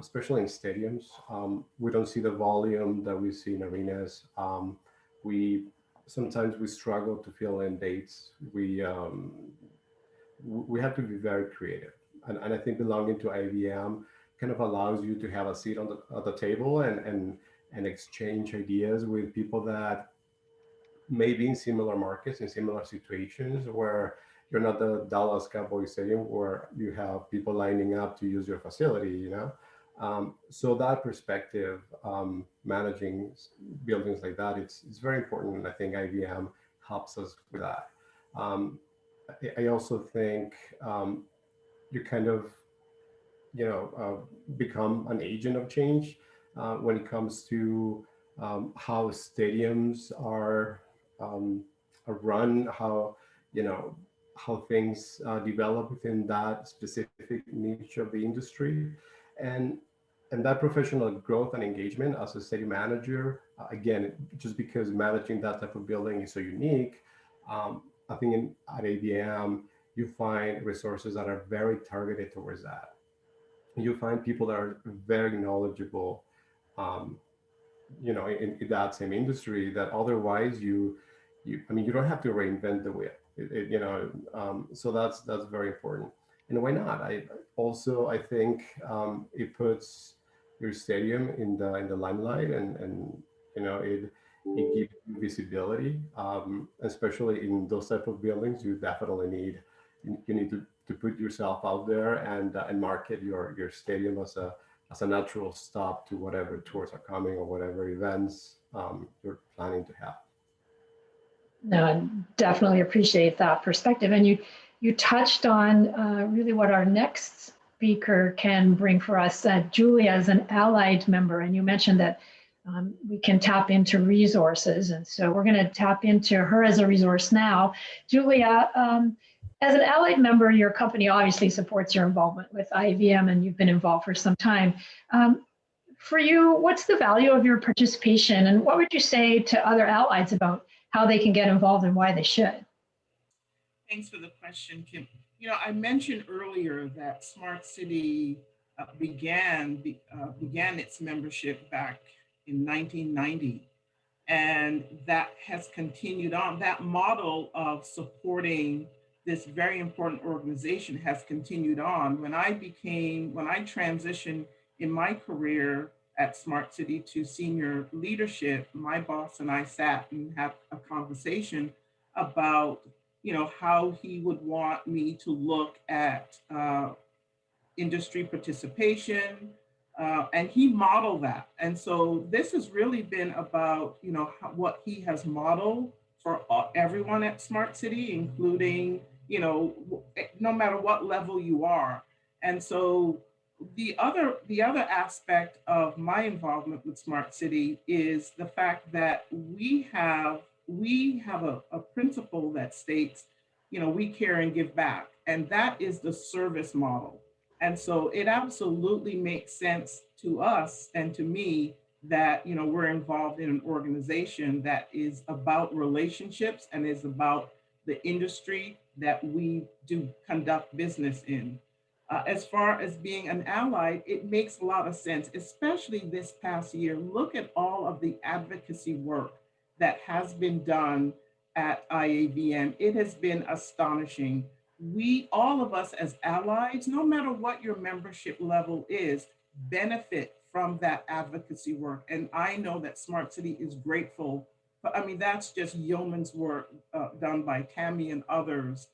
especially in stadiums. We don't see the volume that we see in arenas. Sometimes we struggle to fill in dates. We have to be very creative, and I think belonging to IAVM kind of allows you to have a seat at the table and exchange ideas with people that may be in similar markets, in similar situations, where you're not the Dallas Cowboys Stadium where you have people lining up to use your facility, so that perspective, managing buildings like that, it's very important, and I think IAVM helps us with that. I also think you kind of become an agent of change when it comes to how stadiums are run, how things develop within that specific niche of the industry, and that professional growth and engagement as a stadium manager. Again, just because managing that type of building is so unique, I think at AVM, you find resources that are very targeted towards that. You find people that are very knowledgeable, um, in that same industry that otherwise I mean, you don't have to reinvent the wheel. So that's very important. And why not? I think it puts your stadium in the limelight, and it gives you visibility, especially in those type of buildings. You definitely need to put yourself out there and market your stadium as a natural stop to whatever tours are coming or whatever events you're planning to have. No, I definitely appreciate that perspective. And you touched on really what our next speaker can bring for us. Julia is an allied member, and you mentioned that we can tap into resources. And so we're going to tap into her as a resource now. Julia, as an allied member, your company obviously supports your involvement with IAVM, and you've been involved for some time. For you, what's the value of your participation, and what would you say to other allies about how they can get involved and why they should? Thanks for the question, Kim. I mentioned earlier that Smart City began its membership back in 1990, and that has continued on. That model of supporting this very important organization has continued on. When I transitioned in my career at Smart City to senior leadership, my boss and I sat and had a conversation about, how he would want me to look at industry participation, and he modeled that. And so this has really been about, what he has modeled for everyone at Smart City, including, no matter what level you are. And so the other aspect of my involvement with Smart City is the fact that we have a principle that states, we care and give back, and that is the service model. And so it absolutely makes sense to us and to me that, we're involved in an organization that is about relationships and is about the industry that we do conduct business in. As far as being an ally, it makes a lot of sense, especially this past year. Look at all of the advocacy work that has been done at IAVM. It has been astonishing. All of us as allies, no matter what your membership level is, benefit from that advocacy work. And I know that Smart City is grateful, but that's just yeoman's work done by Tammy and others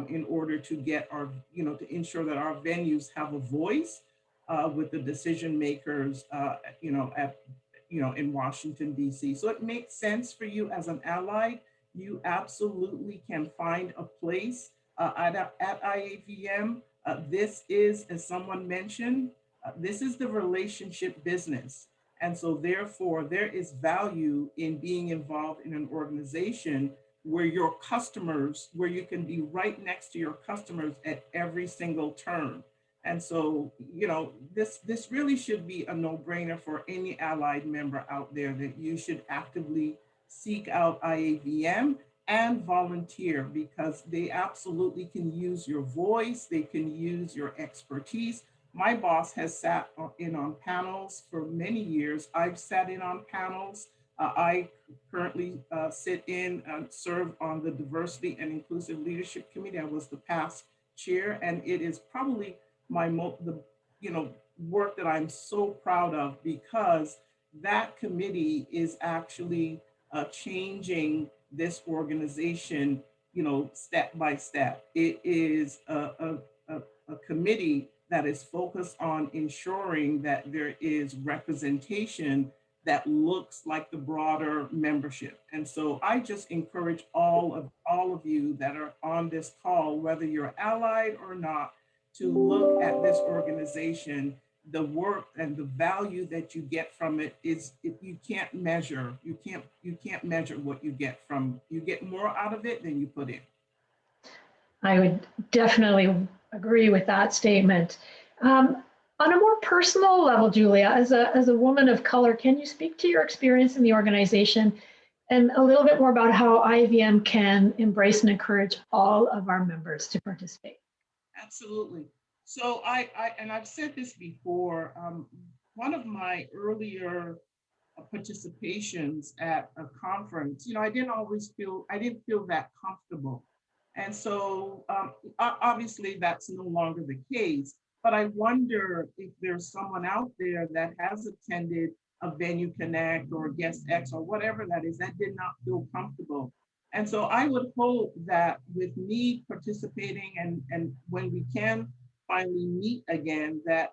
in order to get to ensure that our venues have a voice with the decision makers, in Washington, D.C. So it makes sense for you as an ally. You absolutely can find a place at IAVM. This is, as someone mentioned, this is the relationship business. And so therefore, there is value in being involved in an organization where your customers, where you can be right next to your customers at every single turn. And so, this really should be a no-brainer for any allied member out there, that you should actively seek out IAVM and volunteer, because they absolutely can use your voice, they can use your expertise. My boss has sat in on panels for many years. I've sat in on panels. I currently sit in and serve on the Diversity and Inclusive Leadership Committee. I was the past chair, and it is probably the work that I'm so proud of, because that committee is actually changing this organization, step by step. It is a committee that is focused on ensuring that there is representation that looks like the broader membership. And so I just encourage all of you that are on this call, whether you're allied or not, to look at this organization. The work and the value that you get from it is, you can't measure. You can't measure what you get from. You get more out of it than you put in. I would definitely agree with that statement. On a more personal level, Julia, as a woman of color, can you speak to your experience in the organization and a little bit more about how IAVM can embrace and encourage all of our members to participate. Absolutely. So and I've said this before, one of my earlier participations at a conference, I didn't feel that comfortable. And so obviously that's no longer the case, but I wonder if there's someone out there that has attended a Venue Connect or Guest X or whatever that is, that did not feel comfortable. And so I would hope that with me participating and when we can finally meet again, that,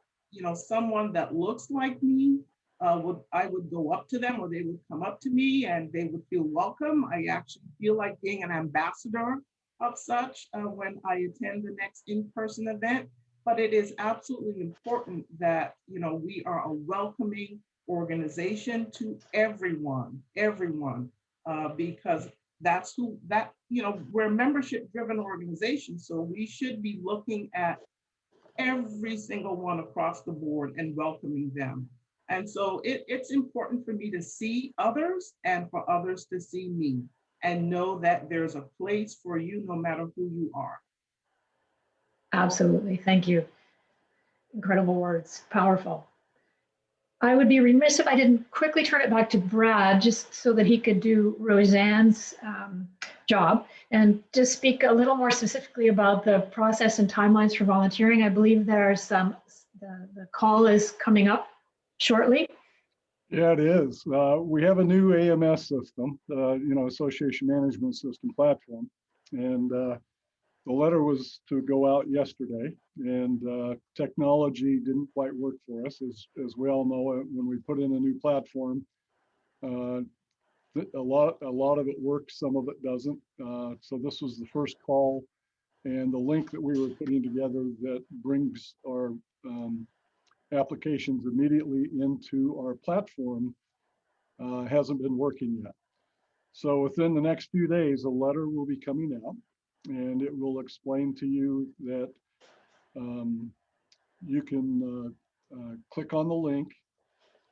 someone that looks like me, I would go up to them, or they would come up to me and they would feel welcome. I actually feel like being an ambassador of such when I attend the next in-person event. But it is absolutely important that, we are a welcoming organization to everyone, because we're a membership-driven organization. So we should be looking at every single one across the board and welcoming them. And so it's important for me to see others and for others to see me and know that there's a place for you no matter who you are. Absolutely. Thank you. Incredible words. Powerful. I would be remiss if I didn't quickly turn it back to Brad, just so that he could do Roseanne's job and just speak a little more specifically about the process and timelines for volunteering. I believe there's the call is coming up shortly. Yeah, it is. We have a new AMS system, Association Management System platform. And the letter was to go out yesterday, and technology didn't quite work for us. As we all know, when we put in a new platform, a lot of it works, some of it doesn't. So this was the first call, and the link that we were putting together that brings our applications immediately into our platform hasn't been working yet. So within the next few days, a letter will be coming out, and it will explain to you that you can click on the link,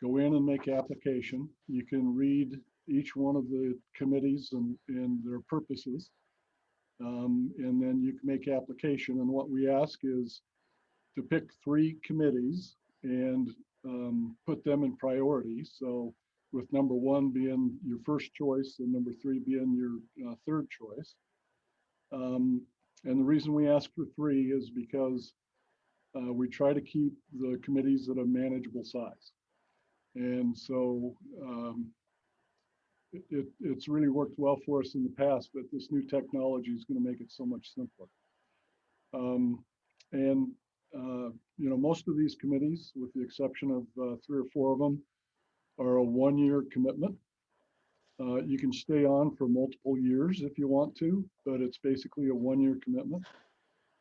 go in and make application. You can read each one of the committees and their purposes, and then you can make application. And what we ask is to pick 3 committees and put them in priority. So with number 1 being your first choice and number 3 being your third choice. And the reason we ask for 3 is because we try to keep the committees at a manageable size. And so it's really worked well for us in the past, but this new technology is going to make it so much simpler. Most of these committees, with the exception of 3 or 4 of them, are a 1-year commitment. You can stay on for multiple years if you want to, but it's basically a 1-year commitment.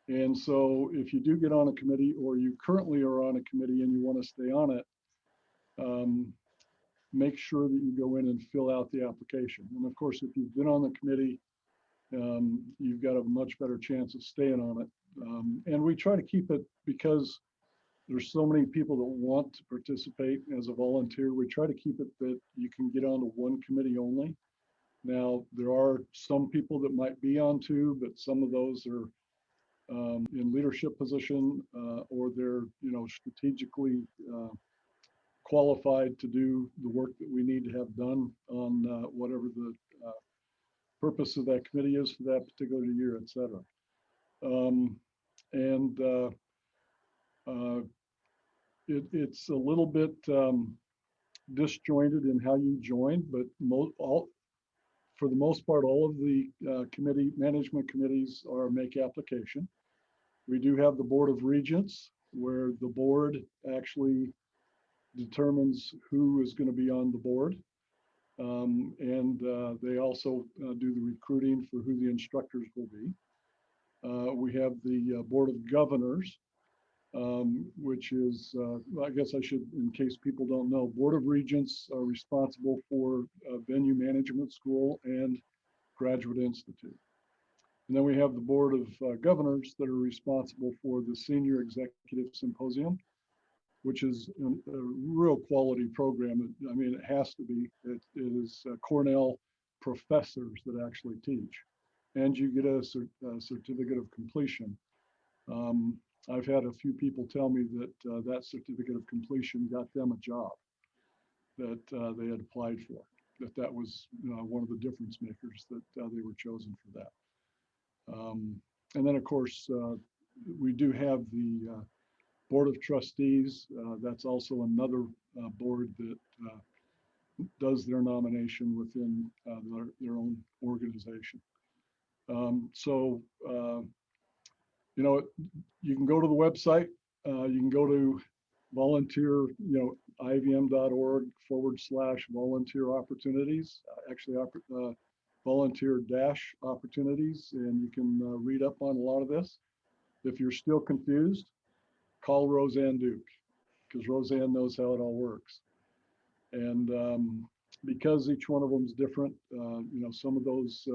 And so if you do get on a committee, or you currently are on a committee and you want to stay on it, make sure that you go in and fill out the application. And of course, if you've been on the committee, you've got a much better chance of staying on it. And we try to keep it, because there's so many people that want to participate as a volunteer. We try to keep it that you can get onto 1 committee only. Now, there are some people that might be on 2, but some of those are in leadership position, or they're strategically qualified to do the work that we need to have done on whatever the purpose of that committee is for that particular year, et cetera. It's a little bit disjointed in how you join, but for the most part, all of the management committees are make application. We do have the Board of Regents, where the board actually determines who is going to be on the board. They also do the recruiting for who the instructors will be. We have the Board of Governors, which is, I guess I should, in case people don't know, Board of Regents are responsible for Venue Management School and Graduate Institute. And then we have the Board of Governors that are responsible for the Senior Executive Symposium, which is a real quality program. I mean, it has to be. It is Cornell professors that actually teach, and you get a certificate of completion. I've had a few people tell me that that certificate of completion got them a job that they had applied for, that was one of the difference makers, that they were chosen for that. And then, of course, we do have the Board of Trustees. That's also another board that does their nomination within their own organization. You can go to the website. You can go to volunteer, IAVM.org/volunteer opportunities, volunteer-opportunities, and you can read up on a lot of this. If you're still confused, call Roseanne Duke, because Roseanne knows how it all works. And because each one of them is different, some of those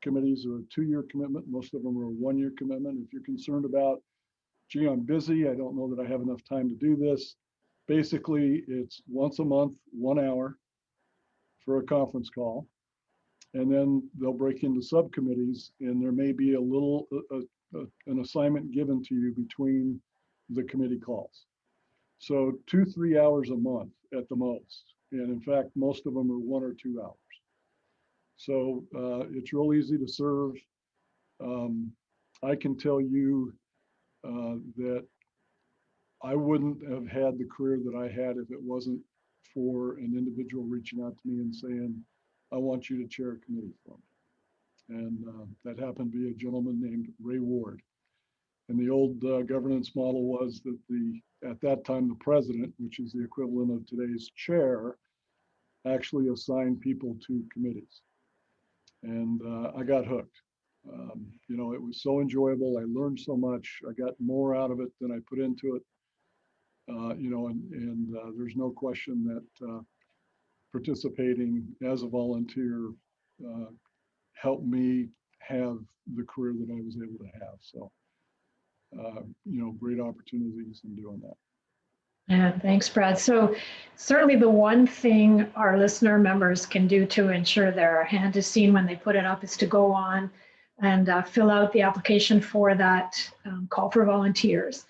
committees are a 2-year commitment. Most of them are a 1-year commitment. If you're concerned about, gee, I'm busy, I don't know that I have enough time to do this, basically it's once a month, 1 hour for a conference call. And then they'll break into subcommittees, and there may be a little, an assignment given to you between the committee calls. So 2-3 hours a month at the most. And in fact, most of them are 1 or 2 hours. So it's real easy to serve. I can tell you that I wouldn't have had the career that I had if it wasn't for an individual reaching out to me and saying, I want you to chair a committee for me. And that happened to be a gentleman named Ray Ward. And the old governance model was that at that time, the president, which is the equivalent of today's chair, actually assigned people to committees. And I got hooked. It was so enjoyable. I learned so much. I got more out of it than I put into it. There's no question that participating as a volunteer helped me have the career that I was able to have. So, great opportunities in doing that. Yeah, thanks, Brad. So certainly the one thing our listener members can do to ensure their hand is seen when they put it up is to go on and fill out the application for that call for volunteers.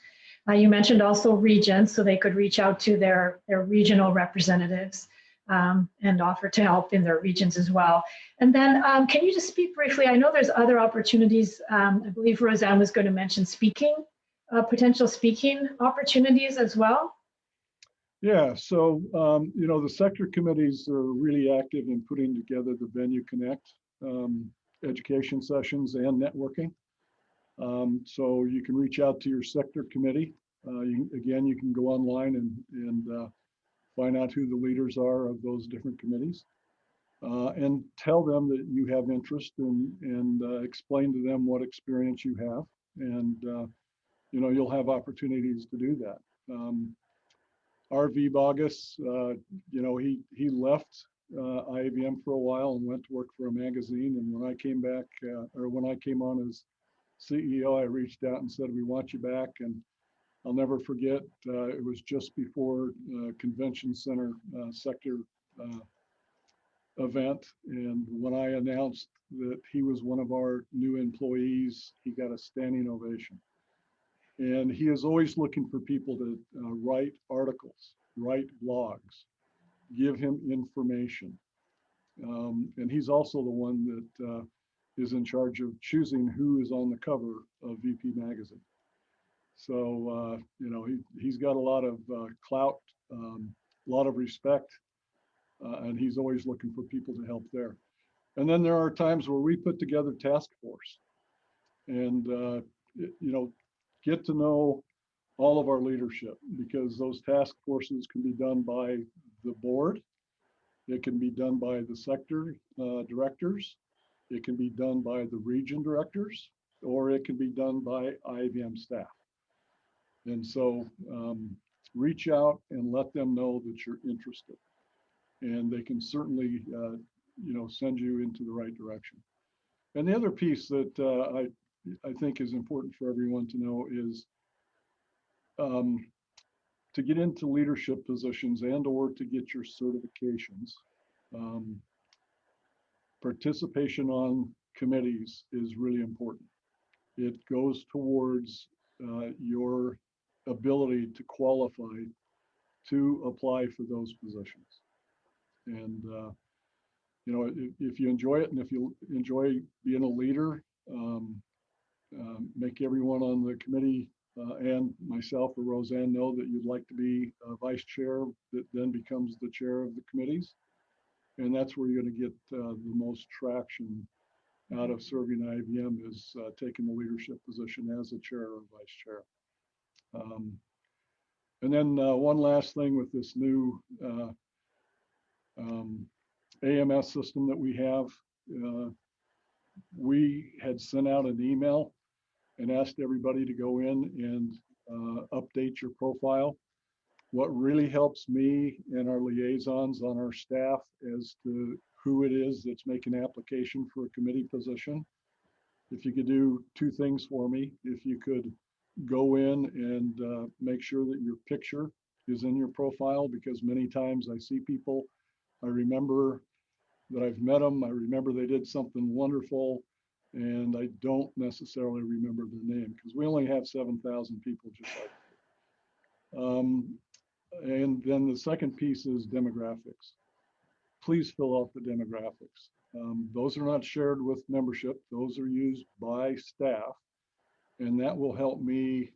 You mentioned also regions, so they could reach out to their regional representatives and offer to help in their regions as well. And then can you just speak briefly? I know there's other opportunities. I believe Roseanne was going to mention speaking, potential speaking opportunities as well. Yeah, so, the sector committees are really active in putting together the Venue Connect education sessions and networking. So you can reach out to your sector committee. You can go online and find out who the leaders are of those different committees and tell them that you have interest and explain to them what experience you have. And, you'll have opportunities to do that. R.V. Bogus, he left IAVM for a while and went to work for a magazine. And when I came back, when I came on as CEO, I reached out and said, we want you back. And I'll never forget, it was just before convention center sector event. And when I announced that he was one of our new employees, he got a standing ovation. And he is always looking for people to write articles, write blogs, give him information. And he's also the one that is in charge of choosing who is on the cover of VP Magazine. So, he's got a lot of clout, a lot of respect, and he's always looking for people to help there. And then there are times where we put together task force and, get to know all of our leadership, because those task forces can be done by the board. It can be done by the sector directors. It can be done by the region directors, or it can be done by IAVM staff. And so reach out and let them know that you're interested. And they can certainly, send you into the right direction. And the other piece that I think is important for everyone to know is to get into leadership positions and or to get your certifications. participation on committees is really important. It goes towards your ability to qualify to apply for those positions. And you know, if you enjoy it and if you enjoy being a leader, make everyone on the committee and myself or Roseanne know that you'd like to be a vice chair that then becomes the chair of the committees. And that's where you're going to get the most traction out of serving IAVM is taking the leadership position as a chair or vice chair. And then one last thing with this new AMS system that we have, we had sent out an email and asked everybody to go in and update your profile. What really helps me and our liaisons on our staff as to who it is that's making an application for a committee position. If you could do two things for me, if you could go in and make sure that your picture is in your profile, because many times I see people, I remember that I've met them, I remember they did something wonderful, and I don't necessarily remember their name because we only have 7,000 people just like that. And then the second piece is demographics. Please fill out the demographics. Those are not shared with membership. Those are used by staff. And that will help me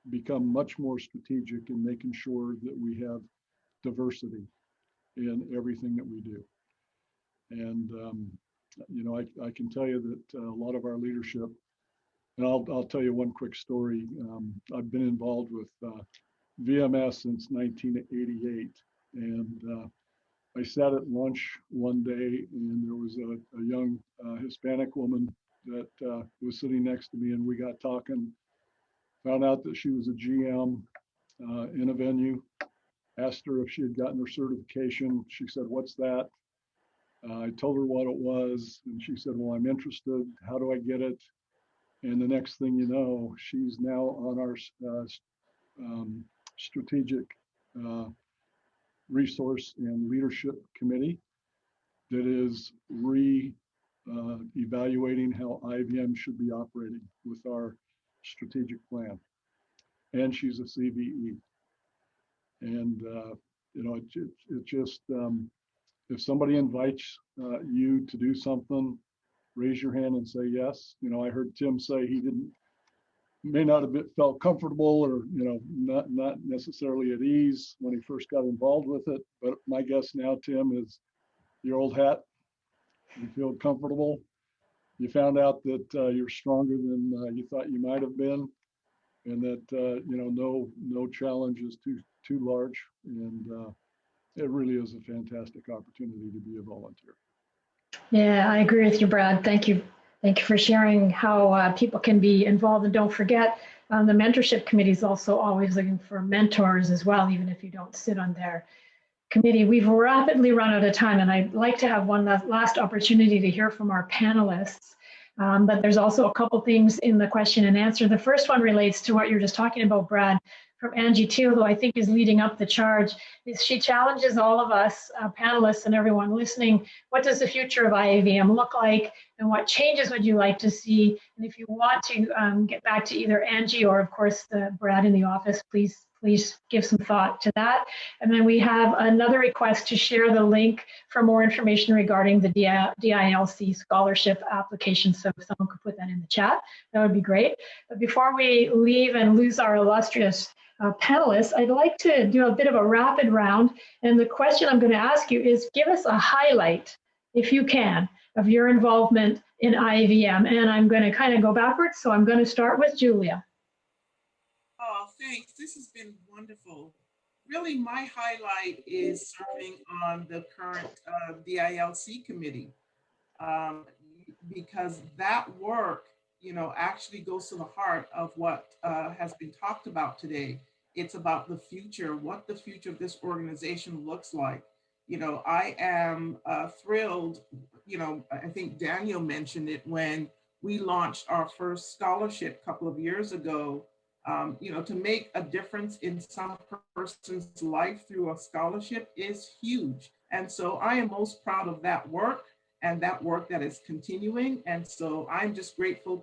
become much more strategic in making sure that we have diversity in everything that we do. And, you know, I can tell you that a lot of our leadership, and I'll tell you one quick story. I've been involved with VMS since 1988. And I sat at lunch one day and there was a young Hispanic woman that was sitting next to me, and we got talking, found out that she was a GM in a venue, asked her if she had gotten her certification. She said, "What's that?" I told her what it was, and she said, "Well, I'm interested. How do I get it?" And the next thing you know, she's now on our strategic resource and leadership committee that is evaluating how IAVM should be operating with our strategic plan. And she's a CVE. And, you know, it just, if somebody invites you to do something, raise your hand and say yes. You know, I heard Tim say he may not have felt comfortable or, you know, not necessarily at ease when he first got involved with it. But my guess now, Tim, is your old hat. You feel comfortable. You found out that you're stronger than you thought you might have been, and that you know, no challenge is too large. And it really is a fantastic opportunity to be a volunteer. Yeah, I agree with you, Brad. Thank you. Thank you for sharing how people can be involved. And don't forget, the mentorship committee is also always looking for mentors as well, even if you don't sit on their committee. We've rapidly run out of time, and I'd like to have one last opportunity to hear from our panelists. But there's also a couple things in the question and answer. The first one relates to what you're just talking about, Brad, from Angie Teal, who I think is leading up the charge. She challenges all of us, panelists and everyone listening, what does the future of IAVM look like, and what changes would you like to see? And if you want to get back to either Angie or, of course, Brad in the office, please give some thought to that. And then we have another request to share the link for more information regarding the DILC scholarship application. So if someone could put that in the chat, that would be great. But before we leave and lose our illustrious panelists, I'd like to do a bit of a rapid round. And the question I'm going to ask you is, give us a highlight, if you can, of your involvement in IAVM. And I'm going to kind of go backwards. So I'm going to start with Julia. Oh, thanks. This has been wonderful. Really, my highlight is serving on the current DILC committee, because that work, you know, actually goes to the heart of what has been talked about today. It's about the future, what the future of this organization looks like. You know, I am thrilled, you know, I think Daniel mentioned it when we launched our first scholarship a couple of years ago. You know, to make a difference in some person's life through a scholarship is huge. And so I am most proud of that work. and that work that is continuing. And so I'm just grateful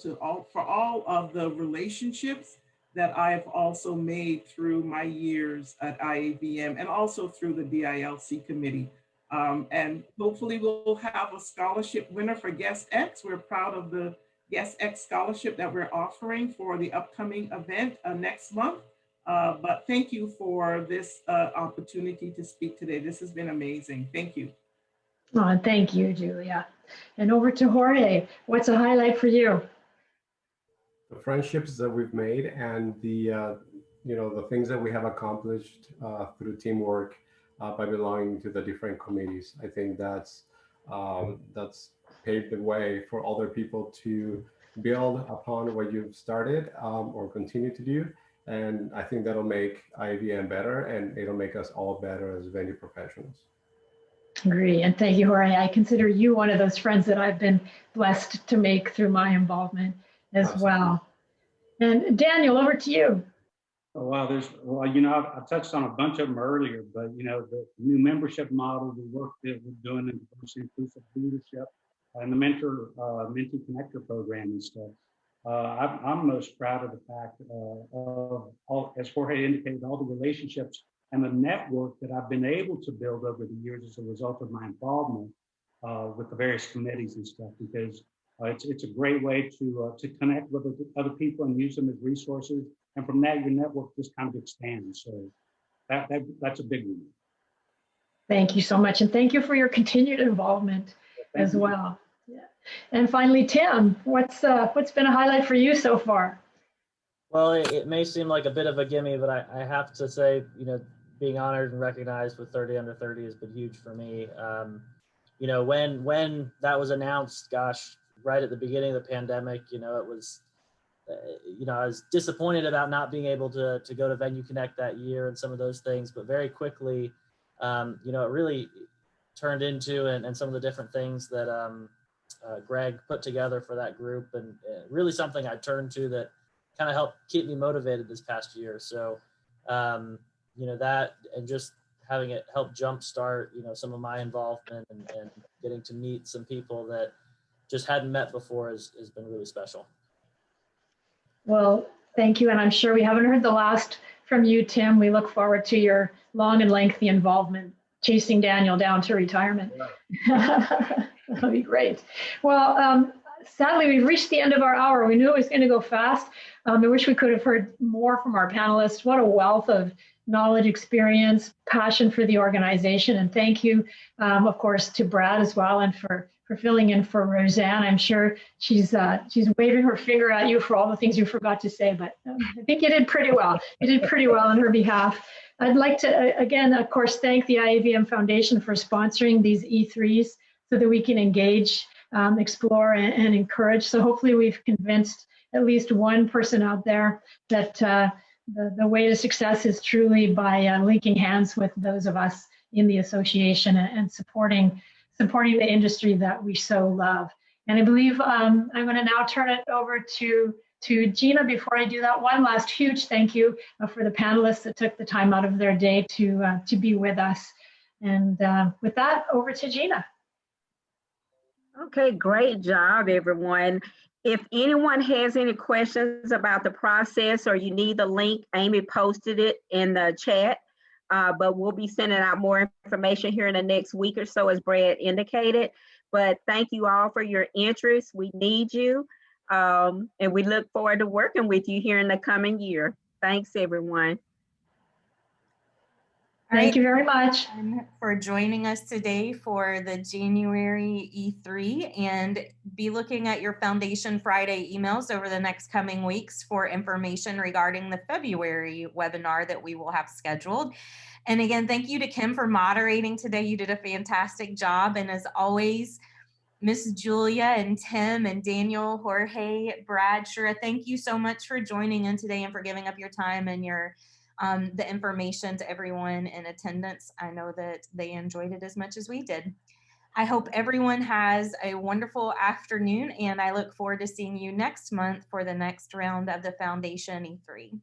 for all of the relationships that I've also made through my years at IAVM and also through the DILC committee. And hopefully we'll have a scholarship winner for Guest X. We're proud of the Guest X scholarship that we're offering for the upcoming event next month. But thank you for this opportunity to speak today. This has been amazing. Thank you. Oh, thank you, Julia. And over to Jorge. What's a highlight for you? The friendships that we've made and the the things that we have accomplished through teamwork by belonging to the different committees. I think that's paved the way for other people to build upon what you've started or continue to do. And I think that'll make IAVM better, and it'll make us all better as venue professionals. Agree. And thank you, Jorge. I consider you one of those friends that I've been blessed to make through my involvement as Absolutely. well. And Daniel, over to you. Oh, wow, I touched on a bunch of them earlier, but the new membership model, the work that we're doing in diversity inclusive leadership, and the Mentee Connector program and stuff. I'm most proud of the fact of all, as Jorge indicated, all the relationships and the network that I've been able to build over the years as a result of my involvement with the various committees and stuff, because it's a great way to connect with other people and use them as resources. And from that, your network just kind of expands. So that's a big one. Thank you so much. And thank you for your continued involvement as well. Yeah. And finally, Tim, what's been a highlight for you so far? Well, it may seem like a bit of a gimme, but I have to say, being honored and recognized with 30 under 30 has been huge for me. When that was announced, gosh, right at the beginning of the pandemic, it was, I was disappointed about not being able to go to Venue Connect that year and some of those things, but very quickly, it really turned into and some of the different things that Greg put together for that group, and really something I turned to that kind of helped keep me motivated this past year. So, that and just having it help jumpstart, some of my involvement and getting to meet some people that just hadn't met before has been really special. Well, thank you. And I'm sure we haven't heard the last from you, Tim. We look forward to your long and lengthy involvement, chasing Daniel down to retirement. Yeah. That'll be great. Well, sadly, we've reached the end of our hour. We knew it was going to go fast. I wish we could have heard more from our panelists. What a wealth of knowledge, experience, passion for the organization. And thank you, of course, to Brad as well, and for filling in for Roseanne. I'm sure she's waving her finger at you for all the things you forgot to say, but I think you did pretty well. You did pretty well on her behalf. I'd like to, again, of course, thank the IAVM Foundation for sponsoring these E3s so that we can engage, explore, and encourage. So hopefully we've convinced at least one person out there that the way to success is truly by linking hands with those of us in the association and supporting the industry that we so love. And I believe I'm going to now turn it over to Gina. Before I do that, one last huge thank you for the panelists that took the time out of their day to be with us. And with that, over to Gina. Okay, great job, everyone. If anyone has any questions about the process or you need the link, Amy posted it in the chat, but we'll be sending out more information here in the next week or so, as Brad indicated. But thank you all for your interest. We need you, and we look forward to working with you here in the coming year. Thanks, everyone. Thank you very much for joining us today for the January E3, and be looking at your Foundation Friday emails over the next coming weeks for information regarding the February webinar that we will have scheduled. And again, thank you to Kim for moderating today. You did a fantastic job. And as always, Miss Julia and Tim and Daniel, Jorge, Brad, Shira, thank you so much for joining in today and for giving up your time and your the information to everyone in attendance. I know that they enjoyed it as much as we did. I hope everyone has a wonderful afternoon, and I look forward to seeing you next month for the next round of the Foundation E3.